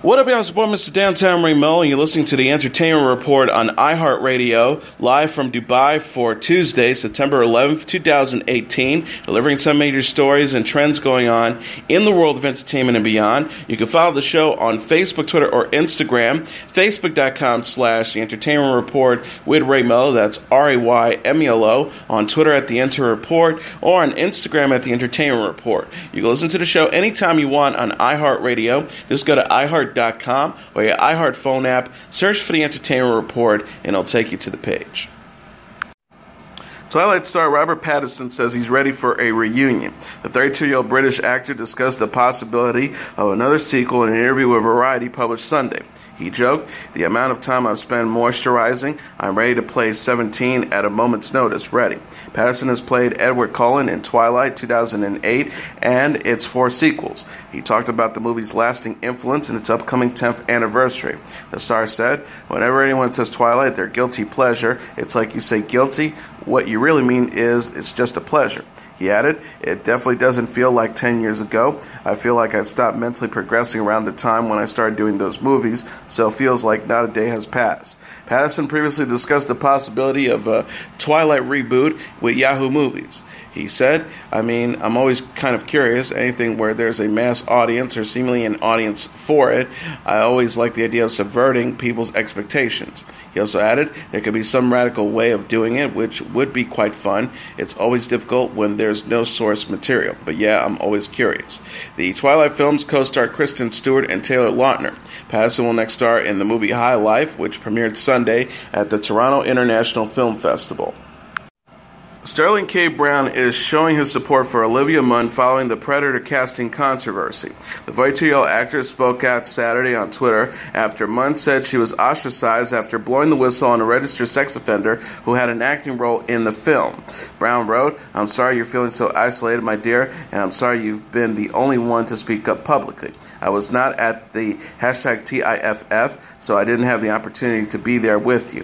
What up, y'all? It's your boy, Mr. Downtown Melo, and you're listening to the Entertainment Report on iHeartRadio, live from Dubai for Tuesday, September 11th, 2018, delivering some major stories and trends going on in the world of entertainment and beyond. You can follow the show on Facebook, Twitter, or Instagram, facebook.com/The Entertainment Report with Ray Melo, that's RAYMELO, on Twitter at The Enter Report, or on Instagram at The Entertainment Report. You can listen to the show anytime you want on iHeartRadio. Just go to iHeart.com or your iHeart phone app, search for the Entertainment Report, and it'll take you to the page. Twilight star Robert Pattinson says he's ready for a reunion. The 32-year-old British actor discussed the possibility of another sequel in an interview with Variety published Sunday. He joked, "The amount of time I've spent moisturizing, I'm ready to play 17 at a moment's notice, ready." Pattinson has played Edward Cullen in Twilight 2008 and its 4 sequels. He talked about the movie's lasting influence and its upcoming 10th anniversary. The star said, "Whenever anyone says Twilight, their guilty pleasure, it's like you say guilty. What you really mean is it's just a pleasure." He added, "It definitely doesn't feel like 10 years ago. I feel like I stopped mentally progressing around the time when I started doing those movies, so it feels like not a day has passed." Pattinson previously discussed the possibility of a Twilight reboot with Yahoo Movies. He said, I'm always kind of curious. Anything where there's a mass audience or seemingly an audience for it, I always like the idea of subverting people's expectations." He also added, "There could be some radical way of doing it, which would be quite fun. It's always difficult when there's no source material. But yeah, I'm always curious." The Twilight films co-star Kristen Stewart and Taylor Lautner. Pattinson will next star in the movie High Life, which premiered Sunday at the Toronto International Film Festival. Sterling K. Brown is showing his support for Olivia Munn following the Predator casting controversy. The 42-year-old actress spoke out Saturday on Twitter after Munn said she was ostracized after blowing the whistle on a registered sex offender who had an acting role in the film. Brown wrote, "I'm sorry you're feeling so isolated, my dear, and I'm sorry you've been the only one to speak up publicly. I was not at the #TIFF, so I didn't have the opportunity to be there with you."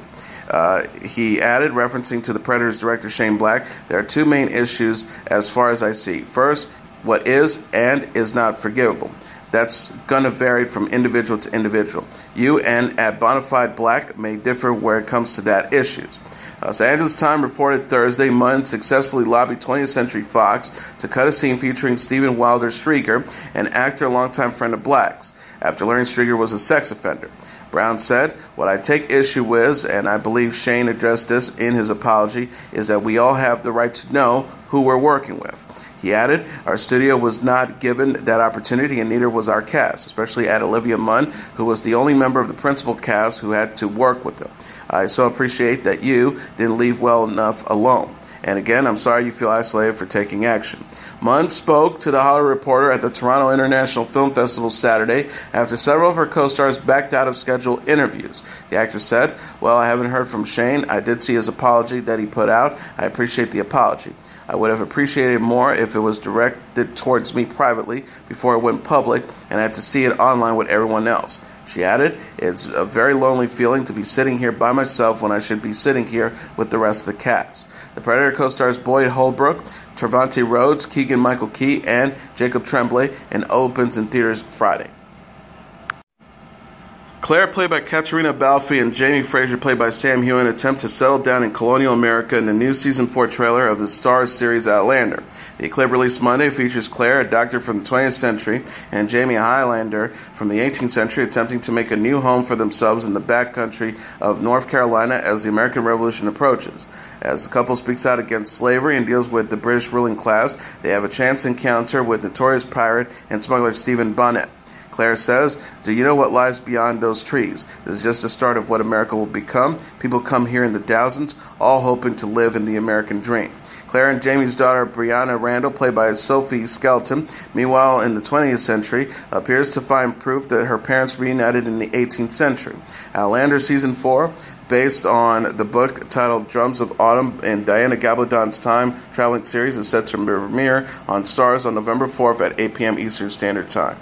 He added, referencing to the Predators director Shane Black, "There are 2 main issues as far as I see. First, what is and is not forgivable. That's going to vary from individual to individual. You and at Bonafide Black may differ where it comes to that issues." Los Angeles Times reported Thursday Munn successfully lobbied 20th Century Fox to cut a scene featuring Stephen Wilder Streaker, an actor and longtime friend of Black's, after learning Streaker was a sex offender. Brown said, "What I take issue with, and I believe Shane addressed this in his apology, is that we all have the right to know who we're working with." He added, "Our studio was not given that opportunity, and neither was our cast, especially at Olivia Munn, who was the only member of the principal cast who had to work with them. I so appreciate that you didn't leave well enough alone. And again, I'm sorry you feel isolated for taking action." Munn spoke to The Hollywood Reporter at the Toronto International Film Festival Saturday after several of her co-stars backed out of scheduled interviews. The actress said, "Well, I haven't heard from Shane. I did see his apology that he put out. I appreciate the apology. I would have appreciated more if it was directed towards me privately before it went public and I had to see it online with everyone else." She added, "It's a very lonely feeling to be sitting here by myself when I should be sitting here with the rest of the cast." The Predator co-stars Boyd Holbrook, Trevante Rhodes, Keegan-Michael Key, and Jacob Tremblay, and opens in theaters Friday. Claire, played by Katarina Balfe, and Jamie Fraser, played by Sam Heughan, attempt to settle down in colonial America in the new Season 4 trailer of the Starz series Outlander. The clip released Monday features Claire, a doctor from the 20th century, and Jamie, a Highlander from the 18th century, attempting to make a new home for themselves in the backcountry of North Carolina as the American Revolution approaches. As the couple speaks out against slavery and deals with the British ruling class, they have a chance encounter with notorious pirate and smuggler Stephen Bonnet. Claire says, "Do you know what lies beyond those trees? This is just the start of what America will become. People come here in the thousands, all hoping to live in the American dream." Claire and Jamie's daughter, Brianna Randall, played by Sophie Skelton, meanwhile in the 20th century, appears to find proof that her parents reunited in the 18th century. Outlander Season 4, based on the book titled Drums of Autumn in Diana Gabaldon's time-traveling series, is set to premiere on Starz on November 4th at 8 p.m. Eastern Standard Time.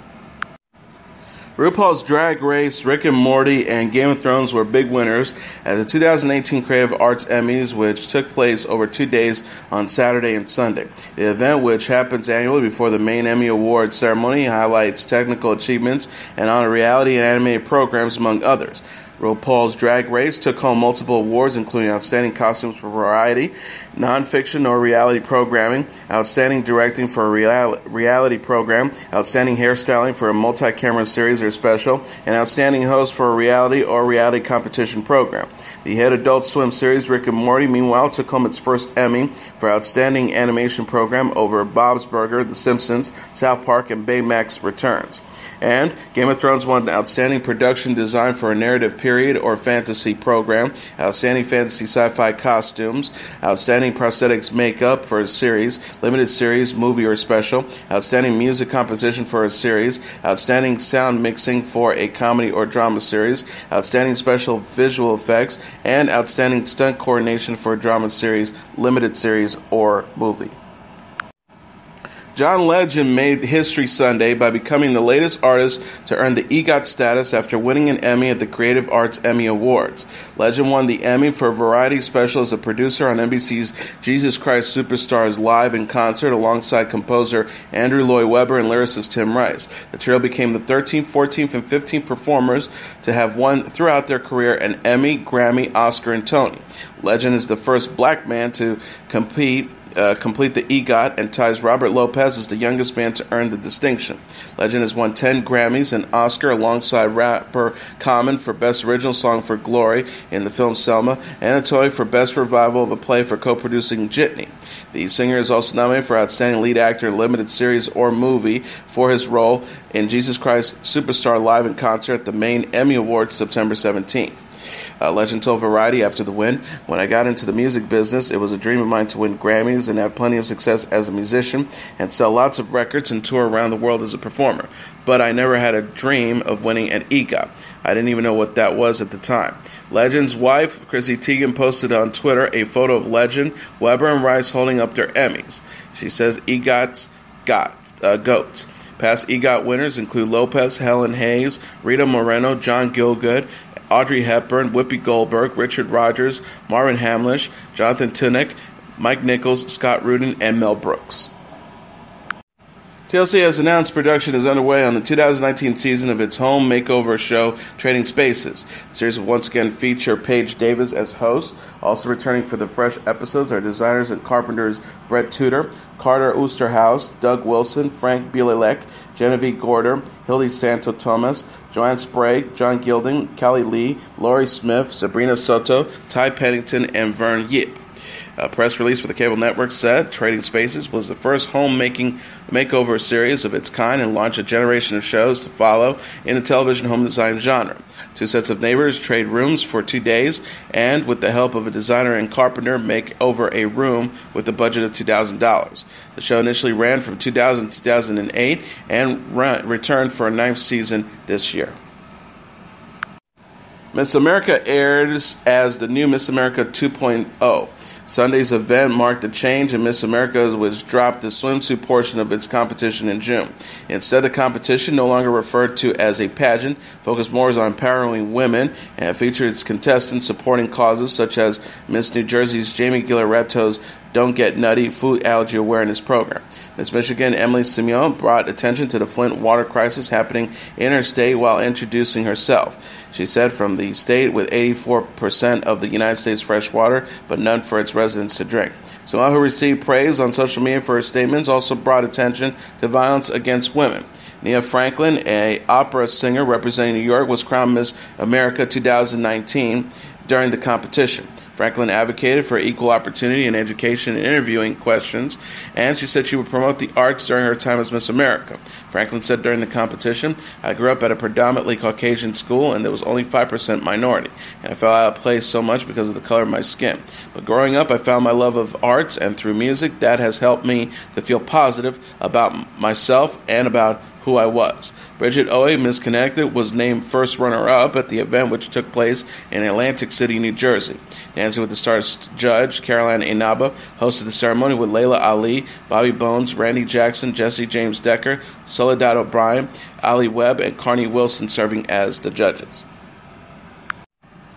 RuPaul's Drag Race, Rick and Morty, and Game of Thrones were big winners at the 2018 Creative Arts Emmys, which took place over 2 days on Saturday and Sunday. The event, which happens annually before the main Emmy Awards ceremony, highlights technical achievements and honor reality and animated programs, among others. RuPaul's Drag Race took home multiple awards, including Outstanding Costumes for Variety, Nonfiction or Reality Programming, Outstanding Directing for a Reality Program, Outstanding Hairstyling for a Multi-Camera Series or Special, and Outstanding Host for a Reality or Reality Competition Program. The hit Adult Swim series Rick and Morty, meanwhile, took home its first Emmy for Outstanding Animation Program over Bob's Burger, The Simpsons, South Park, and Baymax Returns. And Game of Thrones won Outstanding Production Design for a Narrative Period or Fantasy Program, Outstanding Fantasy Sci-Fi Costumes, Outstanding Prosthetics Makeup for a Series, Limited Series, Movie or Special, Outstanding Music Composition for a Series, Outstanding Sound Mixing for a Comedy or Drama Series, Outstanding Special Visual Effects, and Outstanding Stunt Coordination for a Drama Series, Limited Series, or Movie. John Legend made history Sunday by becoming the latest artist to earn the EGOT status after winning an Emmy at the Creative Arts Emmy Awards. Legend won the Emmy for a variety special as a producer on NBC's Jesus Christ Superstars Live in Concert alongside composer Andrew Lloyd Webber and lyricist Tim Rice. The trio became the 13th, 14th, and 15th performers to have won throughout their career an Emmy, Grammy, Oscar, and Tony. Legend is the first black man to complete the EGOT and ties Robert Lopez as the youngest man to earn the distinction. Legend has won 10 Grammys and Oscar alongside rapper Common for Best Original Song for Glory in the film Selma, and a Tony for Best Revival of a Play for co-producing Jitney. The singer is also nominated for Outstanding Lead Actor in Limited Series or Movie for his role in Jesus Christ Superstar Live in Concert at the main Emmy Awards September 17th. Legend told Variety after the win, "When I got into the music business, it was a dream of mine to win Grammys and have plenty of success as a musician and sell lots of records and tour around the world as a performer. But I never had a dream of winning an EGOT. I didn't even know what that was at the time." Legend's wife, Chrissy Teigen, posted on Twitter a photo of Legend, Webber, and Rice holding up their Emmys. She says EGOT's GOAT. Past EGOT winners include Lopez, Helen Hayes, Rita Moreno, John Gielgud, Audrey Hepburn, Whoopi Goldberg, Richard Rodgers, Marvin Hamlish, Jonathan Tunick, Mike Nichols, Scott Rudin, and Mel Brooks. TLC has announced production is underway on the 2019 season of its home makeover show, Trading Spaces. The series will once again feature Paige Davis as host. Also returning for the fresh episodes are designers and carpenters Brett Tudor, Carter Oosterhuis, Doug Wilson, Frank Bielek, Genevieve Gorder, Hildy Santo Thomas, Joanne Sprague, John Gilding, Callie Lee, Laurie Smith, Sabrina Soto, Ty Pennington, and Vern Yip. A press release for the cable network said Trading Spaces was the first home-making makeover series of its kind and launched a generation of shows to follow in the television home design genre. 2 sets of neighbors trade rooms for 2 days and, with the help of a designer and carpenter, make over a room with a budget of $2,000. The show initially ran from 2000 to 2008 and returned for a 9th season this year. Miss America airs as the new Miss America 2.0. Sunday's event marked a change in Miss America, which dropped the swimsuit portion of its competition in June. Instead, the competition, no longer referred to as a pageant, focused more on empowering women and featured its contestants supporting causes such as Miss New Jersey's Jamie Ghilareto's Don't Get Nutty food allergy awareness program. Miss Michigan Emily Simeon brought attention to the Flint water crisis happening in her state while introducing herself. She said, "From the state with 84% of the United States fresh water, but none for its residents to drink." Simeon, who received praise on social media for her statements, also brought attention to violence against women. Nia Franklin, an opera singer representing New York, was crowned Miss America 2019 during the competition. Franklin advocated for equal opportunity in education and interviewing questions, and she said she would promote the arts during her time as Miss America. Franklin said during the competition, "I grew up at a predominantly Caucasian school, and there was only 5% minority, and I felt out of place so much because of the color of my skin. But growing up, I found my love of arts, and through music, that has helped me to feel positive about myself and about who I was. Bridget Owe, Miss Connecticut, was named first runner-up at the event, which took place in Atlantic City, New Jersey. Dancing with the Stars judge Caroline Inaba hosted the ceremony with Layla Ali, Bobby Bones, Randy Jackson, Jesse James Decker, Soledad O'Brien, Ali Webb, and Carney Wilson serving as the judges.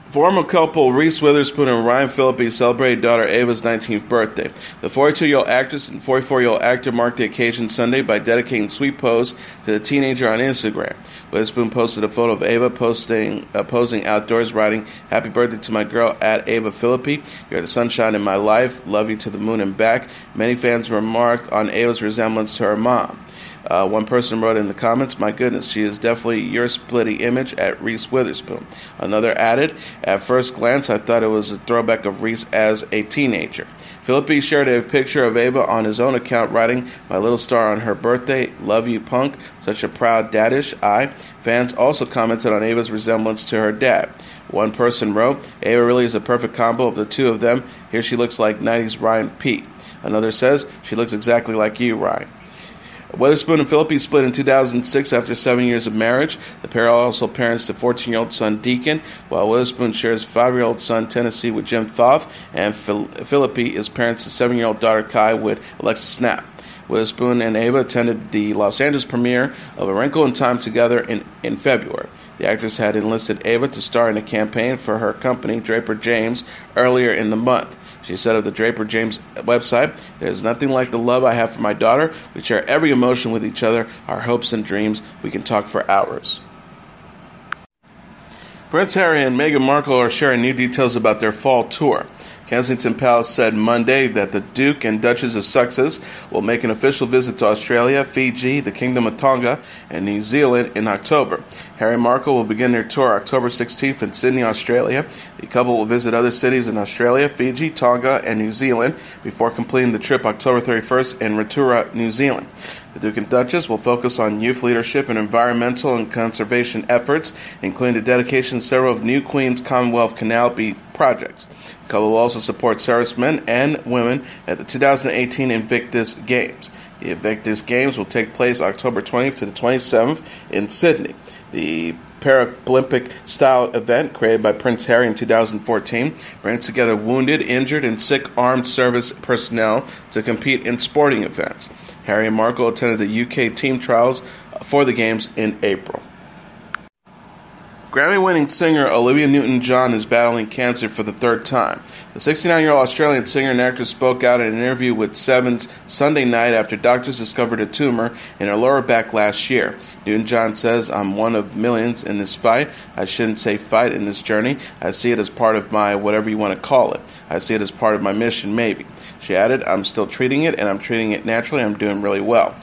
Former couple Reese Witherspoon and Ryan Phillippe celebrated daughter Ava's 19th birthday. The 42-year-old actress and 44-year-old actor marked the occasion Sunday by dedicating sweet pose to the teenager on Instagram. Witherspoon posted a photo of Ava posing outdoors, writing, "Happy birthday to my girl at Ava Phillippe. You're the sunshine in my life. Love you to the moon and back." Many fans remarked on Ava's resemblance to her mom. One person wrote in the comments, "My goodness, she is definitely your splitty image at Reese Witherspoon." Another added, "At first glance, I thought it was a throwback of Reese as a teenager." Phillippe shared a picture of Ava on his own account, writing, "My little star on her birthday. Love you, punk. Such a proud daddish, I." Fans also commented on Ava's resemblance to her dad. One person wrote, "Ava really is a perfect combo of the two of them. Here she looks like 90s Ryan Pete." Another says, "She looks exactly like you, Ryan." Witherspoon and Phillippe split in 2006 after 7 years of marriage. The pair also parents the 14-year-old son Deacon, while Witherspoon shares 5-year-old son Tennessee with Jim Thoth, and Phillippe is parents the 7-year-old daughter Kai with Alexis Knapp. Witherspoon and Ava attended the Los Angeles premiere of A Wrinkle in Time together in February. The actress had enlisted Ava to star in a campaign for her company, Draper James, earlier in the month. She said of the Draper James website, "There's nothing like the love I have for my daughter. We share every emotion with each other, our hopes and dreams. We can talk for hours." Prince Harry and Meghan Markle are sharing new details about their fall tour. Kensington Palace said Monday that the Duke and Duchess of Sussex will make an official visit to Australia, Fiji, the Kingdom of Tonga, and New Zealand in October. Harry and Markle will begin their tour October 16th in Sydney, Australia. The couple will visit other cities in Australia, Fiji, Tonga, and New Zealand before completing the trip October 31st in Rotorua, New Zealand. The Duke and Duchess will focus on youth leadership and environmental and conservation efforts, including the dedication of several of New Queen's Commonwealth Canal projects. The couple will also support servicemen and women at the 2018 Invictus Games. The Invictus Games will take place October 20th to the 27th in Sydney. The Paralympic-style event created by Prince Harry in 2014 brings together wounded, injured, and sick armed service personnel to compete in sporting events. Harry and Markle attended the UK team trials for the Games in April. Grammy-winning singer Olivia Newton-John is battling cancer for the third time. The 69-year-old Australian singer and actress spoke out in an interview with Seven's Sunday night after doctors discovered a tumor in her lower back last year. Newton-John says, "I'm one of millions in this fight. I shouldn't say fight in this journey. I see it as part of my whatever you want to call it. I see it as part of my mission, maybe." She added, "I'm still treating it, and I'm treating it naturally. I'm doing really well."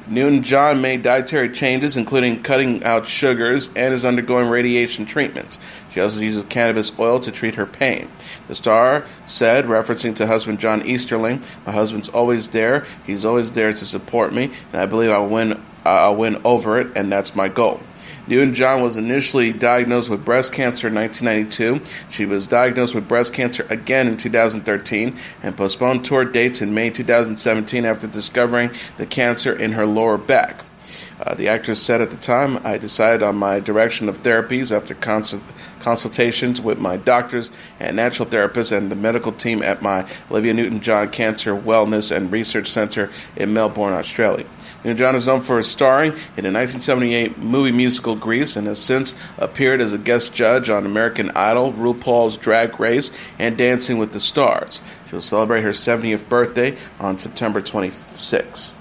Newton-John made dietary changes, including cutting out sugars, and is undergoing radiation treatments. She also uses cannabis oil to treat her pain. The star said, referencing to husband John Easterling, "My husband's always there. He's always there to support me, and I believe I'll win over it, and that's my goal." Newton-John was initially diagnosed with breast cancer in 1992. She was diagnosed with breast cancer again in 2013 and postponed tour dates in May 2017 after discovering the cancer in her lower back. The actress said at the time, "I decided on my direction of therapies after consultations with my doctors and natural therapists and the medical team at my Olivia Newton-John Cancer Wellness and Research Centre in Melbourne, Australia." Newton-John is known for starring in the 1978 movie musical Grease and has since appeared as a guest judge on American Idol, RuPaul's Drag Race, and Dancing with the Stars. She will celebrate her 70th birthday on September 26.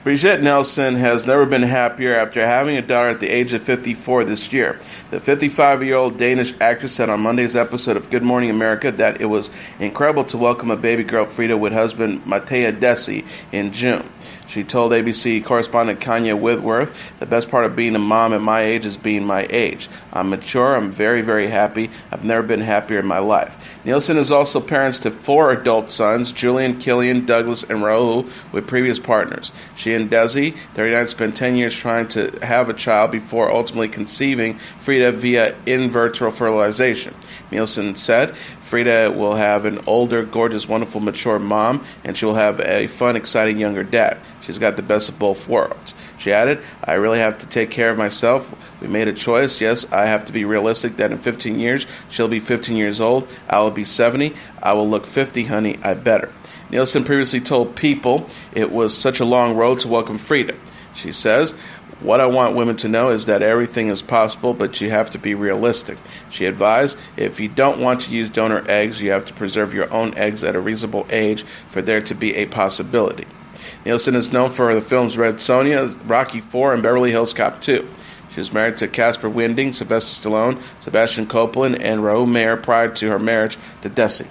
Brigitte Nielsen has never been happier after having a daughter at the age of 54 this year. The 55-year-old Danish actress said on Monday's episode of Good Morning America that it was incredible to welcome a baby girl Frida with husband Matea Desi in June. She told ABC correspondent Kanya Whitworth, "The best part of being a mom at my age is being my age. I'm mature. I'm very, very happy. I've never been happier in my life." Nielsen is also parents to 4 adult sons, Julian, Killian, Douglas, and Raul, with previous partners. She and Desi, 39, spent 10 years trying to have a child before ultimately conceiving Frida via in vitro fertilization. Nielsen said, "Frida will have an older, gorgeous, wonderful, mature mom, and she will have a fun, exciting younger dad. She's got the best of both worlds." She added, "I really have to take care of myself. We made a choice. Yes, I have to be realistic that in 15 years, she'll be 15 years old. I will be 70. I will look 50, honey. I better." Nielsen previously told People it was such a long road to welcome freedom. She says, "What I want women to know is that everything is possible, but you have to be realistic." She advised, "If you don't want to use donor eggs, you have to preserve your own eggs at a reasonable age for there to be a possibility." Nielsen is known for the films Red Sonja, Rocky IV, and Beverly Hills Cop 2. She was married to Casper Winding, Sylvester Stallone, Sebastian Copeland, and Raoul Mayer prior to her marriage to Desi.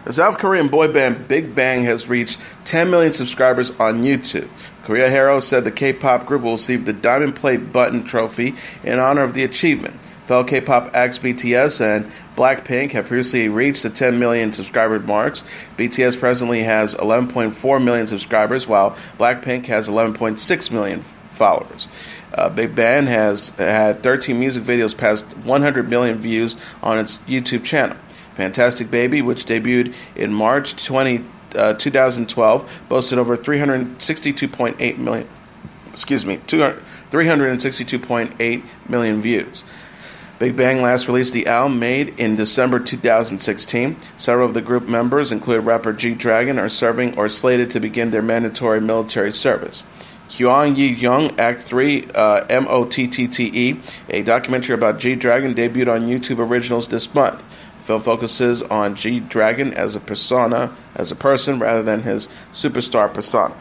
The South Korean boy band Big Bang has reached 10 million subscribers on YouTube. Korea Hero said the K-pop group will receive the Diamond Plate Button trophy in honor of the achievement. Fellow K-pop acts BTS and Blackpink have previously reached the 10 million subscriber marks. BTS presently has 11.4 million subscribers, while Blackpink has 11.6 million followers. Big Bang has had 13 music videos past 100 million views on its YouTube channel. Fantastic Baby, which debuted in March 2012, boasted over 362.8 million views. Big Bang last released the album made in December 2016. Several of the group members, including rapper G-Dragon, are serving or slated to begin their mandatory military service. Hwang Yi-young, Act 3, MOTTTE, a documentary about G-Dragon, debuted on YouTube Originals this month. The film focuses on G-Dragon as a person, rather than his superstar persona.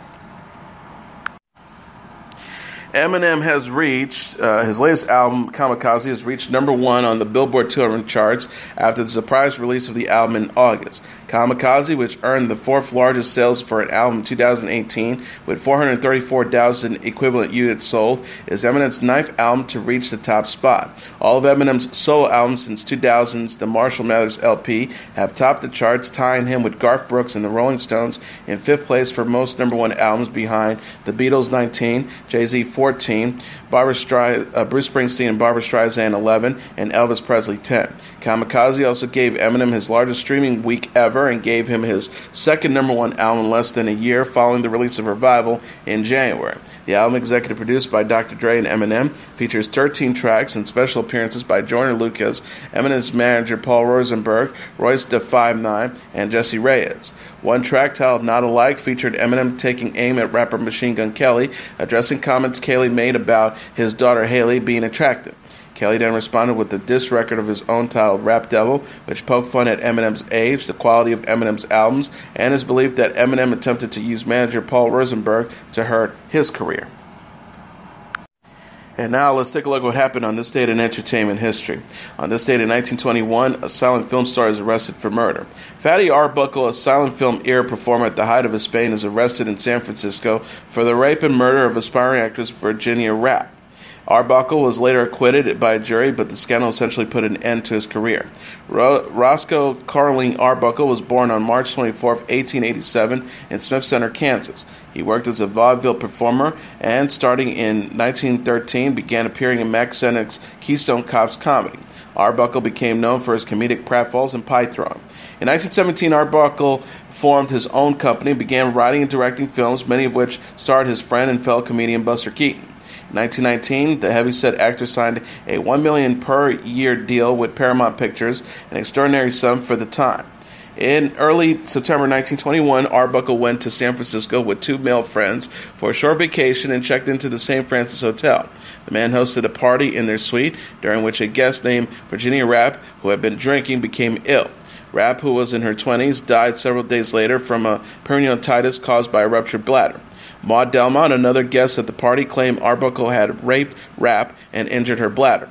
Eminem has reached, his latest album, Kamikaze, has reached number 1 on the Billboard 200 charts after the surprise release of the album in August. Kamikaze, which earned the 4th largest sales for an album in 2018 with 434,000 equivalent units sold, is Eminem's 9th album to reach the top spot. All of Eminem's solo albums since 2000's The Marshall Mathers LP have topped the charts, tying him with Garth Brooks and the Rolling Stones in 5th place for most number 1 albums, behind The Beatles 19, Jay-Z 14, Bruce Springsteen and Barbra Streisand 11, and Elvis Presley 10. Kamikaze also gave Eminem his largest streaming week ever and gave him his second number 1 album in less than a year following the release of Revival in January. The album, executive produced by Dr. Dre and Eminem, features 13 tracks and special appearances by Joyner Lucas, Eminem's manager Paul Rosenberg, Royce da 5'9", and Jesse Reyes. One track titled Not Alike featured Eminem taking aim at rapper Machine Gun Kelly, addressing comments Kelly made about his daughter Haley being attractive. Kelly then responded with the diss record of his own titled Rap Devil, which poked fun at Eminem's age, the quality of Eminem's albums, and his belief that Eminem attempted to use manager Paul Rosenberg to hurt his career. And now let's take a look at what happened on this date in entertainment history. On this date in 1921, a silent film star is arrested for murder. Fatty Arbuckle, a silent film era performer at the height of his fame, is arrested in San Francisco for the rape and murder of aspiring actress Virginia Rapp. Arbuckle was later acquitted by a jury, but the scandal essentially put an end to his career. Roscoe Carling Arbuckle was born on March 24, 1887, in Smith Center, Kansas. He worked as a vaudeville performer and, starting in 1913, began appearing in Mack Sennett's Keystone Cops comedy. Arbuckle became known for his comedic pratfalls and pie throwing. In 1917, Arbuckle formed his own company and began writing and directing films, many of which starred his friend and fellow comedian Buster Keaton. In 1919, the heavyset actor signed a $1 million per year deal with Paramount Pictures, an extraordinary sum for the time. In early September 1921, Arbuckle went to San Francisco with 2 male friends for a short vacation and checked into the St. Francis Hotel. The man hosted a party in their suite, during which a guest named Virginia Rapp, who had been drinking, became ill. Rapp, who was in her 20s, died several days later from a peritonitis caused by a ruptured bladder. Maud Delmont, another guest at the party, claimed Arbuckle had raped Rapp and injured her bladder.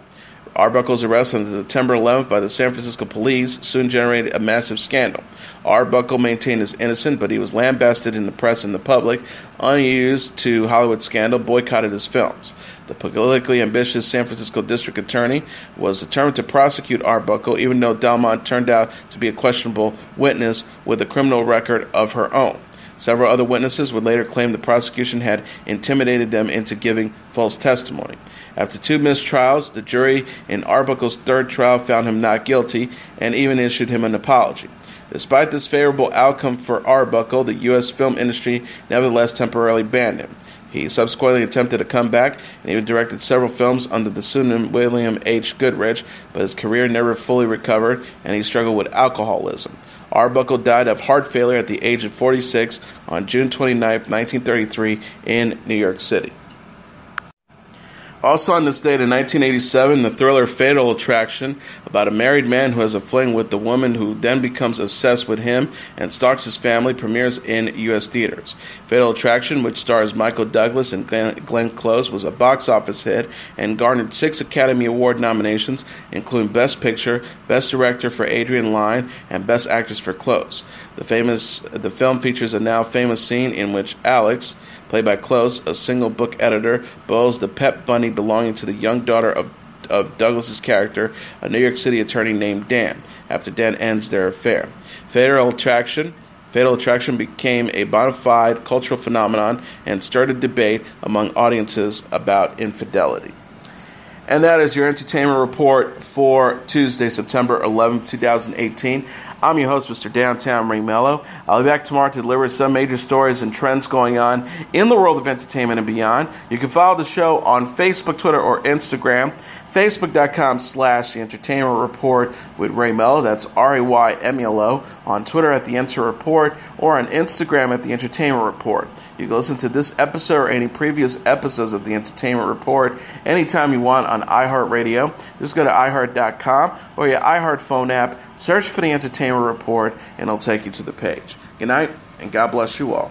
Arbuckle's arrest on September 11th by the San Francisco police soon generated a massive scandal. Arbuckle maintained his innocence, but he was lambasted in the press and the public. Unused to Hollywood scandal, boycotted his films. The politically ambitious San Francisco district attorney was determined to prosecute Arbuckle, even though Delmont turned out to be a questionable witness with a criminal record of her own. Several other witnesses would later claim the prosecution had intimidated them into giving false testimony. After 2 missed trials, the jury in Arbuckle's 3rd trial found him not guilty and even issued him an apology. Despite this favorable outcome for Arbuckle, the U.S. film industry nevertheless temporarily banned him. He subsequently attempted a comeback, and he directed several films under the pseudonym William H. Goodrich, but his career never fully recovered, and he struggled with alcoholism. Arbuckle died of heart failure at the age of 46 on June 29, 1933, in New York City. Also on this date in 1987, the thriller Fatal Attraction, about a married man who has a fling with the woman who then becomes obsessed with him and stalks his family, premieres in U.S. theaters. Fatal Attraction, which stars Michael Douglas and Glenn Close, was a box office hit and garnered 6 Academy Award nominations, including Best Picture, Best Director for Adrian Lyne, and Best Actress for Close. The film features a now famous scene in which Alex, played by Close, a single book editor, boils the pet bunny belonging to the young daughter of Douglas's character, a New York City attorney named Dan, after Dan ends their affair. Fatal Attraction became a bona fide cultural phenomenon and stirred a debate among audiences about infidelity. And that is your entertainment report for Tuesday, September 11th, 2018. I'm your host, Mr. Downtown Ring Melo. I'll be back tomorrow to deliver some major stories and trends going on in the world of entertainment and beyond. You can follow the show on Facebook, Twitter, or Instagram. Facebook.com/The Entertainment Report with Ray Melo. That's RAYMELO. On Twitter at The Enter Report, or on Instagram at The Entertainment Report. You can listen to this episode or any previous episodes of The Entertainment Report anytime you want on iHeartRadio. Just go to iHeart.com or your iHeart phone app, search for The Entertainment Report, and it'll take you to the page. Good night, and God bless you all.